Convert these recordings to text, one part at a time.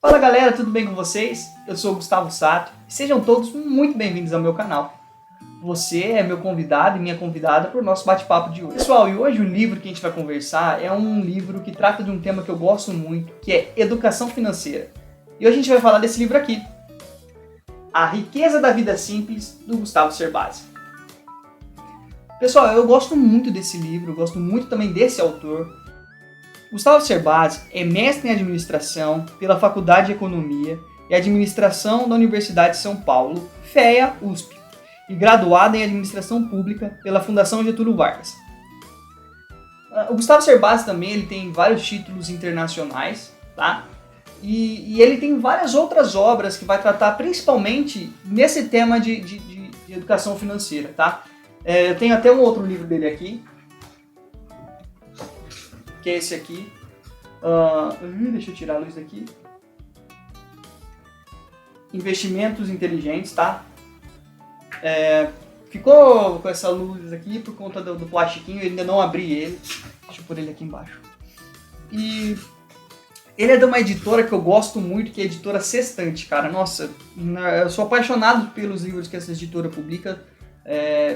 Fala galera, tudo bem com vocês? Eu sou o Gustavo Sato e sejam todos muito bem-vindos ao meu canal. Você é meu convidado e minha convidada para o nosso bate-papo de hoje. Pessoal, e hoje o livro que a gente vai conversar é um livro que trata de um tema que eu gosto muito, que é educação financeira. E hoje a gente vai falar desse livro aqui, A Riqueza da Vida Simples, do Gustavo Cerbasi. Pessoal, eu gosto muito desse livro, eu gosto muito também desse autor. Gustavo Cerbasi é mestre em administração pela Faculdade de Economia e Administração da Universidade de São Paulo, FEA USP, e graduado em Administração Pública pela Fundação Getúlio Vargas. O Gustavo Cerbasi também ele tem vários títulos internacionais, tá? E ele tem várias outras obras que vai tratar principalmente nesse tema de educação financeira, tá? Eu tenho até um outro livro dele aqui, que é esse aqui. Deixa eu tirar a luz daqui. Investimentos inteligentes, tá? Ficou com essa luz aqui por conta do plastiquinho, eu ainda não abri ele. Deixa eu pôr ele aqui embaixo. E ele é de uma editora que eu gosto muito, que é a editora Sextante, cara. Nossa, eu sou apaixonado pelos livros que essa editora publica.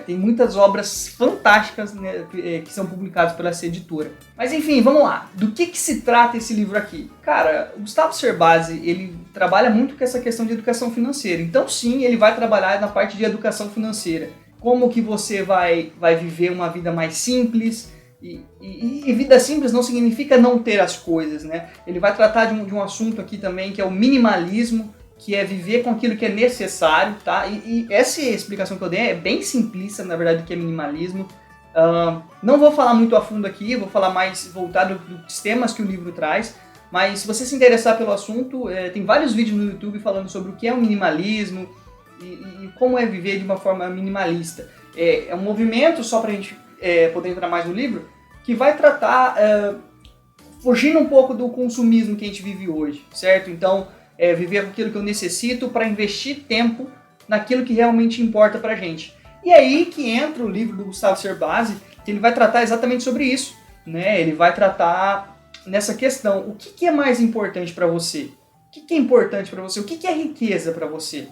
Tem muitas obras fantásticas, né, que são publicadas pela essa editora. Mas enfim, vamos lá. Do que se trata esse livro aqui? Cara, o Gustavo Cerbasi, ele trabalha muito com essa questão de educação financeira. Então sim, ele vai trabalhar na parte de educação financeira. Como que você vai viver uma vida mais simples. E vida simples não significa não ter as coisas, né? Ele vai tratar de um assunto aqui também, que é o minimalismo, que é viver com aquilo que é necessário, tá? E essa explicação que eu dei é bem simplista, na verdade, do que é minimalismo. Não vou falar muito a fundo aqui, vou falar mais voltado dos temas que o livro traz, mas se você se interessar pelo assunto, tem vários vídeos no YouTube falando sobre o que é o minimalismo e como é viver de uma forma minimalista. É um movimento, só para a gente poder entrar mais no livro, que vai tratar, fugindo um pouco do consumismo que a gente vive hoje, certo? Então, viver com aquilo que eu necessito para investir tempo naquilo que realmente importa pra gente. E aí que entra o livro do Gustavo Cerbasi, que ele vai tratar exatamente sobre isso, né? Ele vai tratar nessa questão, o que é mais importante para você? O que é importante para você? O que é riqueza para você?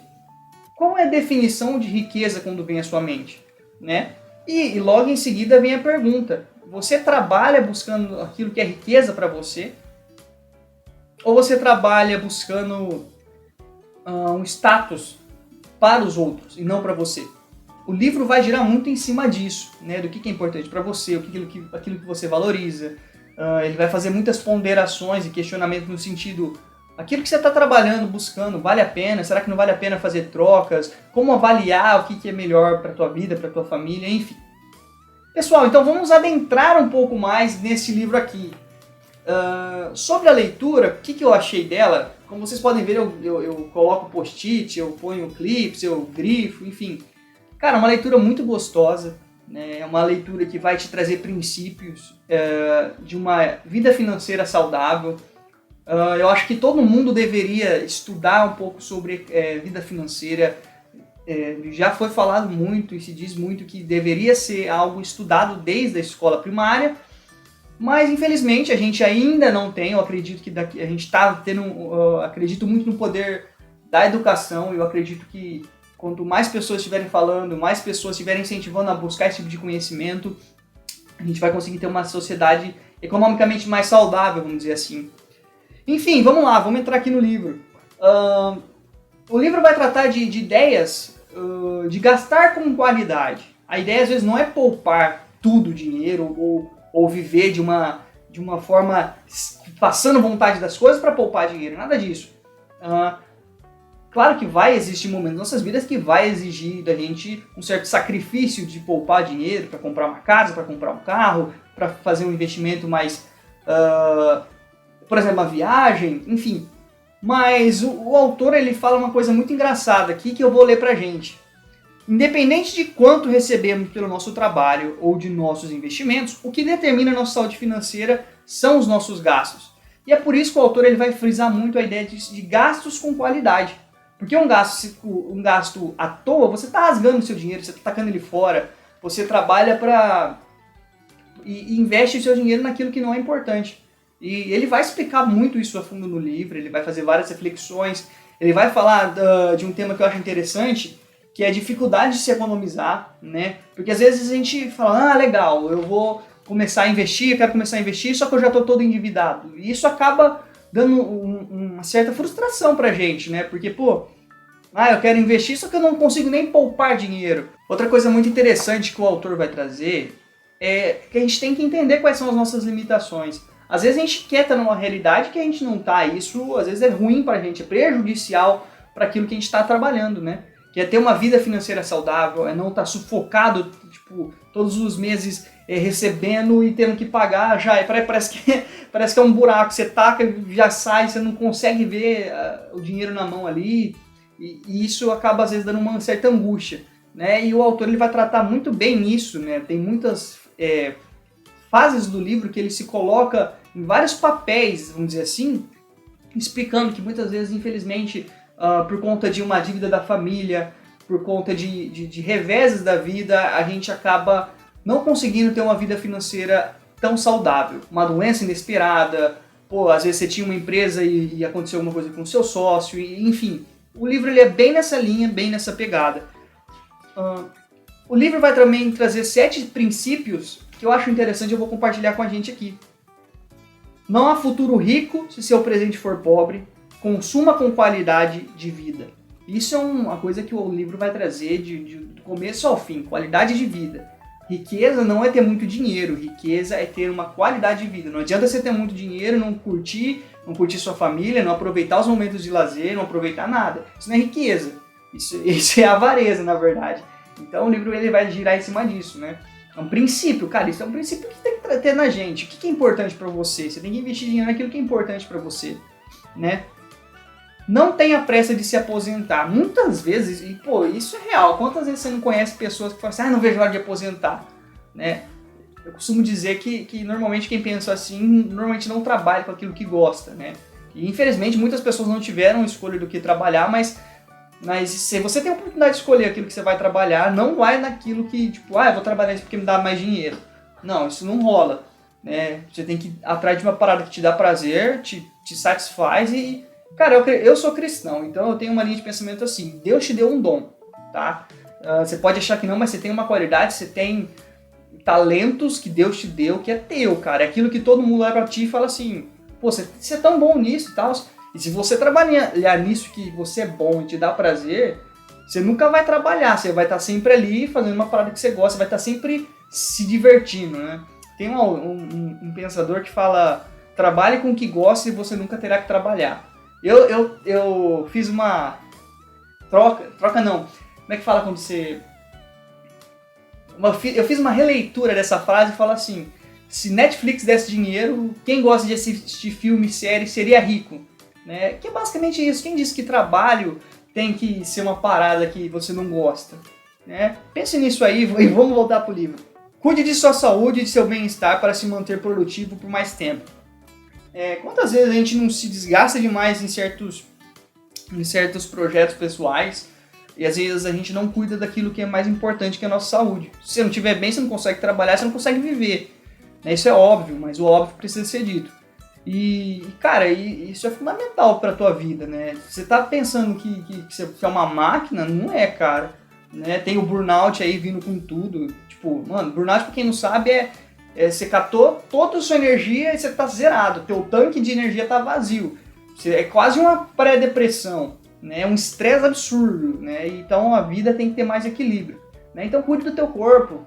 Qual é a definição de riqueza quando vem à sua mente, né? E logo em seguida vem a pergunta, você trabalha buscando aquilo que é riqueza para você? Ou você trabalha buscando um status para os outros e não para você? O livro vai girar muito em cima disso, né? Do que é importante para você, aquilo que você valoriza. Ele vai fazer muitas ponderações e questionamentos no sentido, aquilo que você está trabalhando, buscando, vale a pena? Será que não vale a pena fazer trocas? Como avaliar o que é melhor para a tua vida, para a tua família, enfim. Pessoal, então vamos adentrar um pouco mais nesse livro aqui. Sobre a leitura, o que eu achei dela? Como vocês podem ver, eu coloco post-it, eu ponho clips, eu grifo, enfim. Cara, uma leitura muito gostosa, né? É uma leitura que vai te trazer princípios de uma vida financeira saudável. Eu acho que todo mundo deveria estudar um pouco sobre vida financeira. Já foi falado muito e se diz muito que deveria ser algo estudado desde a escola primária. Mas infelizmente a gente ainda não tem, eu acredito que a gente está tendo, acredito muito no poder da educação, eu acredito que quanto mais pessoas estiverem falando, mais pessoas estiverem incentivando a buscar esse tipo de conhecimento, a gente vai conseguir ter uma sociedade economicamente mais saudável, vamos dizer assim. Enfim, vamos lá, vamos entrar aqui no livro. O livro vai tratar de ideias de gastar com qualidade. A ideia às vezes não é poupar tudo o dinheiro ou viver de uma forma passando vontade das coisas para poupar dinheiro, nada disso. Claro que vai existir momentos nas nossas vidas que vai exigir da gente um certo sacrifício de poupar dinheiro para comprar uma casa, para comprar um carro, para fazer um investimento mais, por exemplo, uma viagem, enfim. Mas o autor ele fala uma coisa muito engraçada aqui que eu vou ler pra gente. Independente de quanto recebemos pelo nosso trabalho ou de nossos investimentos, o que determina a nossa saúde financeira são os nossos gastos. E é por isso que o autor ele vai frisar muito a ideia de gastos com qualidade. Porque um gasto à toa, você está rasgando o seu dinheiro, você está tacando ele fora, você trabalha e investe o seu dinheiro naquilo que não é importante. E ele vai explicar muito isso a fundo no livro, ele vai fazer várias reflexões, ele vai falar de um tema que eu acho interessante, que é a dificuldade de se economizar, né? Porque às vezes a gente fala, legal, eu vou começar a investir, eu quero começar a investir, só que eu já estou todo endividado. E isso acaba dando uma certa frustração pra gente, né? Porque, pô, eu quero investir, só que eu não consigo nem poupar dinheiro. Outra coisa muito interessante que o autor vai trazer é que a gente tem que entender quais são as nossas limitações. Às vezes a gente quer estar numa realidade que a gente não está. Isso às vezes é ruim pra gente, é prejudicial para aquilo que a gente está trabalhando, né? Que é ter uma vida financeira saudável, é não estar sufocado, tipo, todos os meses recebendo e tendo que pagar já. Parece que é um buraco, você taca, já sai, você não consegue ver o dinheiro na mão ali. E isso acaba às vezes dando uma certa angústia, né? E o autor ele vai tratar muito bem isso, né? Tem muitas fases do livro que ele se coloca em vários papéis, vamos dizer assim, explicando que muitas vezes, infelizmente, por conta de uma dívida da família, por conta de reveses da vida, a gente acaba não conseguindo ter uma vida financeira tão saudável. Uma doença inesperada, às vezes você tinha uma empresa e aconteceu alguma coisa com o seu sócio, enfim. O livro ele é bem nessa linha, bem nessa pegada. O livro vai também trazer 7 princípios que eu acho interessante e eu vou compartilhar com a gente aqui. Não há futuro rico se seu presente for pobre. Consuma com qualidade de vida. Isso é uma coisa que o livro vai trazer do começo ao fim, qualidade de vida. Riqueza não é ter muito dinheiro, riqueza é ter uma qualidade de vida. Não adianta você ter muito dinheiro, não curtir sua família, não aproveitar os momentos de lazer, não aproveitar nada. Isso não é riqueza, isso é avareza, na verdade. Então o livro ele vai girar em cima disso, né? É um princípio, cara, isso é um princípio que tem que ter na gente. O que é importante para você? Você tem que investir dinheiro naquilo que é importante para você, né? Não tenha pressa de se aposentar. Muitas vezes, isso é real. Quantas vezes você não conhece pessoas que falam assim, não vejo a hora de aposentar, né? Eu costumo dizer que normalmente quem pensa assim, normalmente não trabalha com aquilo que gosta, né? E infelizmente muitas pessoas não tiveram escolha do que trabalhar, mas se você tem a oportunidade de escolher aquilo que você vai trabalhar, não vai naquilo que, eu vou trabalhar isso porque me dá mais dinheiro. Não, isso não rola, né? Você tem que ir atrás de uma parada que te dá prazer, te satisfaz e... Cara, eu sou cristão, então eu tenho uma linha de pensamento assim, Deus te deu um dom, tá? Você pode achar que não, mas você tem uma qualidade, você tem talentos que Deus te deu, que é teu, cara. É aquilo que todo mundo olha pra ti e fala assim, você é tão bom nisso e tal. E se você trabalhar nisso que você é bom e te dá prazer, você nunca vai trabalhar, você vai estar sempre ali fazendo uma parada que você gosta, você vai estar sempre se divertindo, né? Tem um pensador que fala, trabalhe com o que gosta e você nunca terá que trabalhar. Eu fiz uma troca não, como é que fala quando você... Eu fiz uma releitura dessa frase e falo assim, se Netflix desse dinheiro, quem gosta de assistir filme e série seria rico, né? Que é basicamente isso, quem disse que trabalho tem que ser uma parada que você não gosta, né? Pense nisso aí e vamos voltar pro livro. Cuide de sua saúde e de seu bem-estar para se manter produtivo por mais tempo. Quantas vezes a gente não se desgasta demais em certos projetos pessoais e às vezes a gente não cuida daquilo que é mais importante, que é a nossa saúde. Se você não estiver bem, você não consegue trabalhar, você não consegue viver. Isso é óbvio, mas o óbvio precisa ser dito. E cara, isso é fundamental para a tua vida, né? Você tá pensando que você é uma máquina? Não é, cara. Né? Tem o burnout aí vindo com tudo. Burnout, pra quem não sabe, você catou toda a sua energia e você tá zerado. Teu tanque de energia tá vazio. É quase uma pré-depressão, né? É um estresse absurdo, né? Então a vida tem que ter mais equilíbrio, né? Então cuide do teu corpo.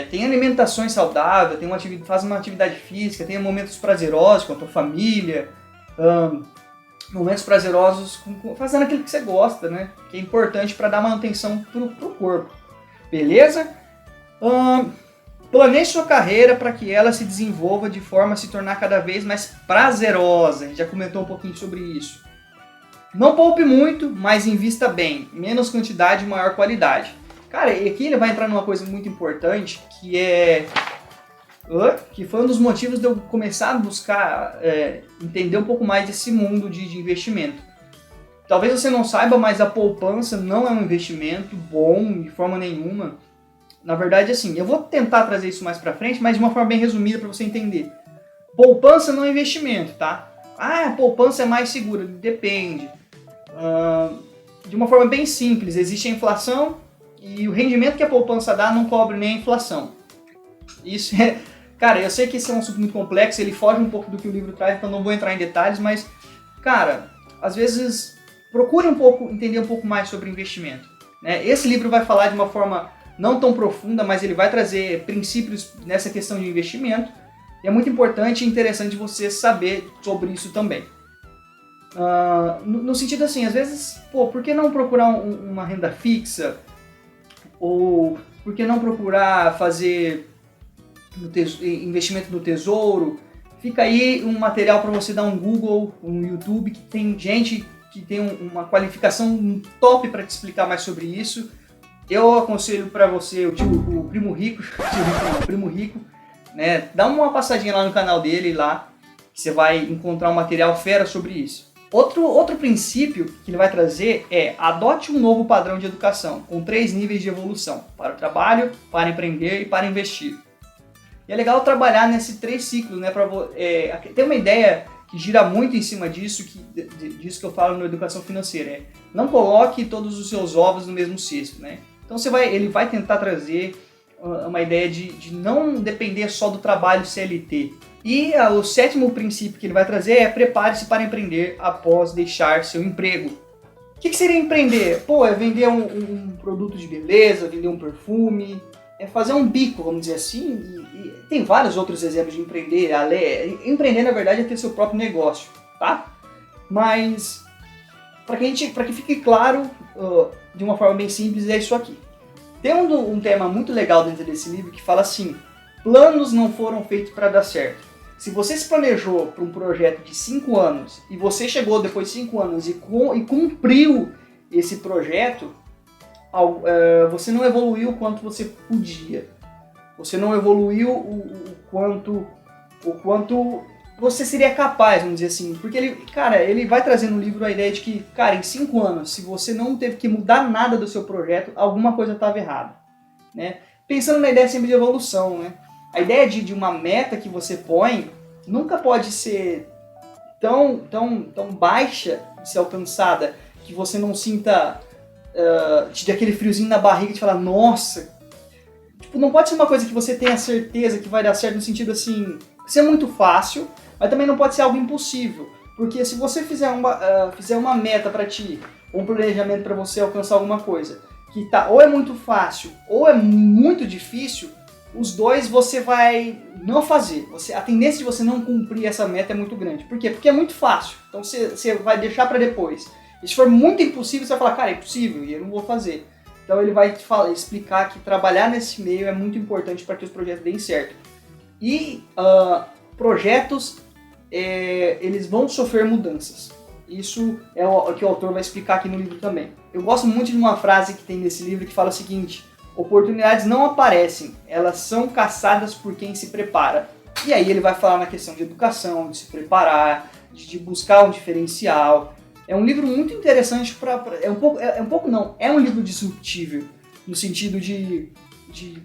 Tem alimentações saudáveis, faz uma atividade física, tenha momentos prazerosos com a tua família, momentos prazerosos fazendo aquilo que você gosta, né? Que é importante para dar manutenção pro corpo. Beleza? Planeje sua carreira para que ela se desenvolva de forma a se tornar cada vez mais prazerosa. A gente já comentou um pouquinho sobre isso. Não poupe muito, mas invista bem. Menos quantidade, maior qualidade. Cara, e aqui ele vai entrar numa coisa muito importante, que foi um dos motivos de eu começar a buscar entender um pouco mais desse mundo de investimento. talvez você não saiba, mas a poupança não é um investimento bom de forma nenhuma. Na verdade, assim, eu vou tentar trazer isso mais pra frente, mas de uma forma bem resumida para você entender. Poupança não é investimento, tá? Ah, a poupança é mais segura. Depende. De uma forma bem simples, existe a inflação e o rendimento que a poupança dá não cobre nem a inflação. Isso é... Cara, eu sei que esse é um assunto muito complexo, ele foge um pouco do que o livro traz, então não vou entrar em detalhes, mas, cara, às vezes procure entender um pouco mais sobre investimento, né? Esse livro vai falar de uma forma não tão profunda, mas ele vai trazer princípios nessa questão de investimento, e é muito importante e interessante você saber sobre isso também. No sentido assim, às vezes, por que não procurar uma renda fixa? Ou por que não procurar fazer investimento no tesouro? Fica aí um material para você dar um Google, um YouTube, que tem gente que tem uma qualificação top para te explicar mais sobre isso. Eu aconselho para você o Primo Rico, o Primo Rico, né? Dá uma passadinha lá no canal dele, lá, que você vai encontrar um material fera sobre isso. Outro princípio que ele vai trazer é: adote um novo padrão de educação, com 3 níveis de evolução: para o trabalho, para empreender e para investir. E é legal trabalhar nesses 3 ciclos, né? Tem uma ideia que gira muito em cima disso, disso que eu falo na educação financeira. Não coloque todos os seus ovos no mesmo cesto, né? Então ele vai tentar trazer uma ideia de não depender só do trabalho CLT. E o 7º princípio que ele vai trazer é: prepare-se para empreender após deixar seu emprego. O que seria empreender? É vender um produto de beleza, vender um perfume, é fazer um bico, vamos dizer assim. E tem vários outros exemplos de empreender. Empreender, na verdade, é ter seu próprio negócio, tá? Mas, para que fique claro, de uma forma bem simples, é isso aqui. Tem um tema muito legal dentro desse livro que fala assim: planos não foram feitos para dar certo. Se você se planejou para um projeto de 5 anos e você chegou depois de 5 anos e cumpriu esse projeto, você não evoluiu o quanto você podia. Você não evoluiu o quanto você seria capaz, vamos dizer assim. Porque ele vai trazer no livro a ideia de que, cara, em 5 anos, se você não teve que mudar nada do seu projeto, alguma coisa estava errada, né? Pensando na ideia sempre de evolução, né? A ideia de uma meta que você põe nunca pode ser tão baixa de ser alcançada que você não sinta te dê aquele friozinho na barriga de falar: nossa. Tipo, não pode ser uma coisa que você tenha certeza que vai dar certo, no sentido assim, ser muito fácil, mas também não pode ser algo impossível. Porque se você fizer uma meta para ti, um planejamento para você alcançar alguma coisa, que ou é muito fácil ou é muito difícil, os dois você vai não fazer. A tendência de você não cumprir essa meta é muito grande. Por quê? Porque é muito fácil. Então você vai deixar para depois. E se for muito impossível, você vai falar: cara, é impossível e eu não vou fazer. Então ele vai te explicar que trabalhar nesse meio é muito importante para que os projetos deem certo. E projetos, eles vão sofrer mudanças. Isso é o que o autor vai explicar aqui no livro também. Eu gosto muito de uma frase que tem nesse livro que fala o seguinte: oportunidades não aparecem, elas são caçadas por quem se prepara. E aí ele vai falar na questão de educação, de se preparar, de buscar um diferencial. É um livro muito interessante é um livro disruptível, no sentido de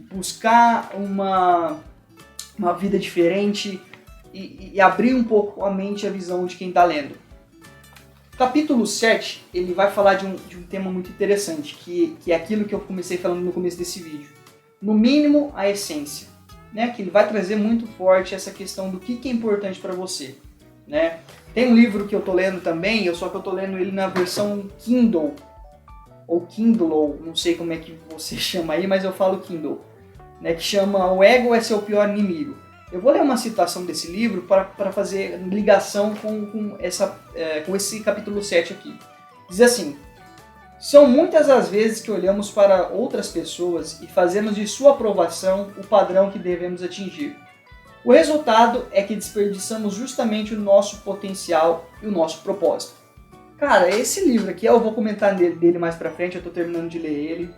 buscar uma vida diferente e abrir um pouco a mente e a visão de quem está lendo. O capítulo 7, ele vai falar de um tema muito interessante, que é aquilo que eu comecei falando no começo desse vídeo. No mínimo, a essência, né? Que ele vai trazer muito forte essa questão do que é importante para você, né? Tem um livro que eu tô lendo também, só que eu tô lendo ele na versão Kindle, ou Kindle, não sei como é que você chama aí, mas eu falo Kindle, né? Que chama O Ego é Seu Pior Inimigo. Eu vou ler uma citação desse livro para fazer ligação com esse capítulo 7 aqui. Diz assim: são muitas as vezes que olhamos para outras pessoas e fazemos de sua aprovação o padrão que devemos atingir. O resultado é que desperdiçamos justamente o nosso potencial e o nosso propósito. Cara, esse livro aqui, eu vou comentar dele mais pra frente, eu tô terminando de ler ele.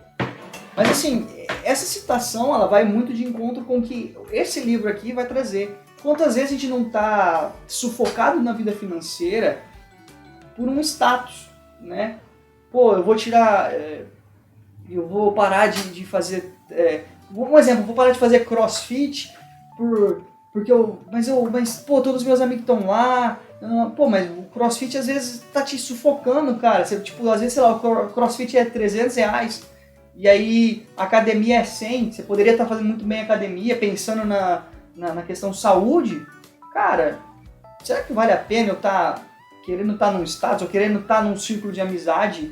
Mas assim, essa citação, ela vai muito de encontro com o que esse livro aqui vai trazer. Quantas vezes a gente não tá sufocado na vida financeira por um status, né? Pô, eu vou tirar... eu vou parar de fazer... um exemplo, eu vou parar de fazer crossfit porque mas, pô, todos os meus amigos estão lá. Pô, mas o crossfit às vezes tá te sufocando, cara. Você, tipo, às vezes, sei lá, o crossfit é R$ 300 e aí a academia é 100. Você poderia estar fazendo muito bem a academia, pensando na questão saúde. Cara, será que vale a pena eu estar querendo estar num status, ou querendo estar num círculo de amizade,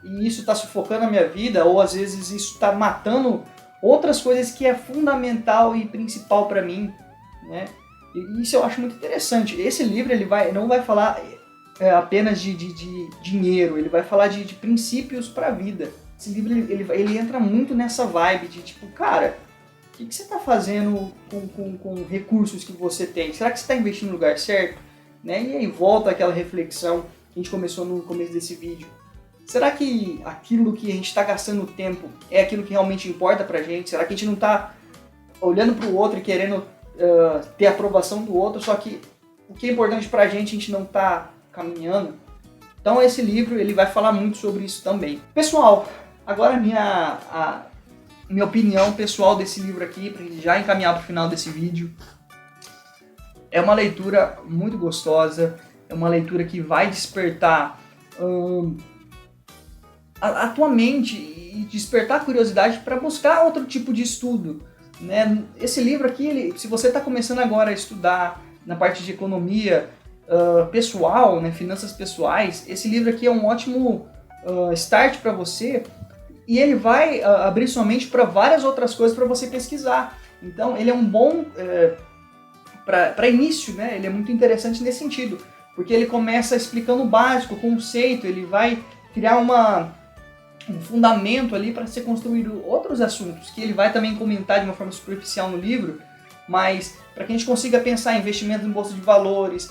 e isso está sufocando a minha vida, ou às vezes isso está matando outras coisas que é fundamental e principal para mim, né? E isso eu acho muito interessante. Esse livro ele não vai falar apenas de dinheiro, ele vai falar de princípios para a vida. Esse livro ele entra muito nessa vibe de tipo, cara, o que você está fazendo com recursos que você tem? Será que você está investindo no lugar certo? Né? E aí volta aquela reflexão que a gente começou no começo desse vídeo. Será que aquilo que a gente está gastando tempo é aquilo que realmente importa pra gente? Será que a gente não está olhando para o outro e querendo ter a aprovação do outro, só que o que é importante pra gente a gente não está caminhando? Então esse livro ele vai falar muito sobre isso também. Pessoal, agora a minha opinião pessoal desse livro aqui, para já encaminhar para o final desse vídeo. É uma leitura muito gostosa, é uma leitura que vai despertar a tua mente e despertar a curiosidade para buscar outro tipo de estudo, né? Esse livro aqui, se você está começando agora a estudar na parte de economia pessoal, né, finanças pessoais, esse livro aqui é um ótimo start para você, e ele vai abrir sua mente para várias outras coisas para você pesquisar. Então ele é um bom para início, né? Ele é muito interessante nesse sentido, porque ele começa explicando o básico, o conceito, ele vai criar um fundamento ali para ser construído outros assuntos, que ele vai também comentar de uma forma superficial no livro, mas para que a gente consiga pensar em investimento em bolsa de valores,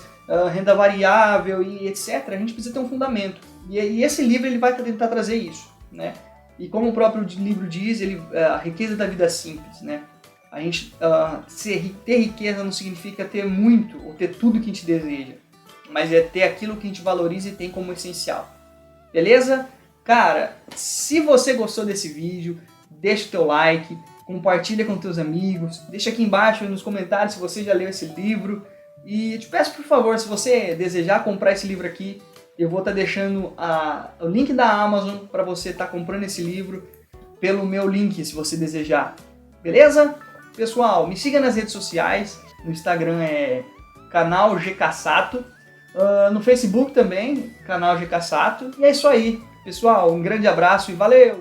renda variável e etc., a gente precisa ter um fundamento. E esse livro ele vai tentar trazer isso, né? E como o próprio livro diz, a riqueza da vida simples, né? A gente ter riqueza não significa ter muito ou ter tudo que a gente deseja, mas é ter aquilo que a gente valoriza e tem como essencial. Beleza? Cara, se você gostou desse vídeo, deixa o teu like, compartilha com teus amigos, deixa aqui embaixo nos comentários se você já leu esse livro. E te peço, por favor, se você desejar comprar esse livro aqui, eu vou estar deixando o link da Amazon para você estar comprando esse livro pelo meu link, se você desejar. Beleza? Pessoal, me siga nas redes sociais. No Instagram é canal GKSato. No Facebook também, canal GKSato. E é isso aí. Pessoal, um grande abraço e valeu!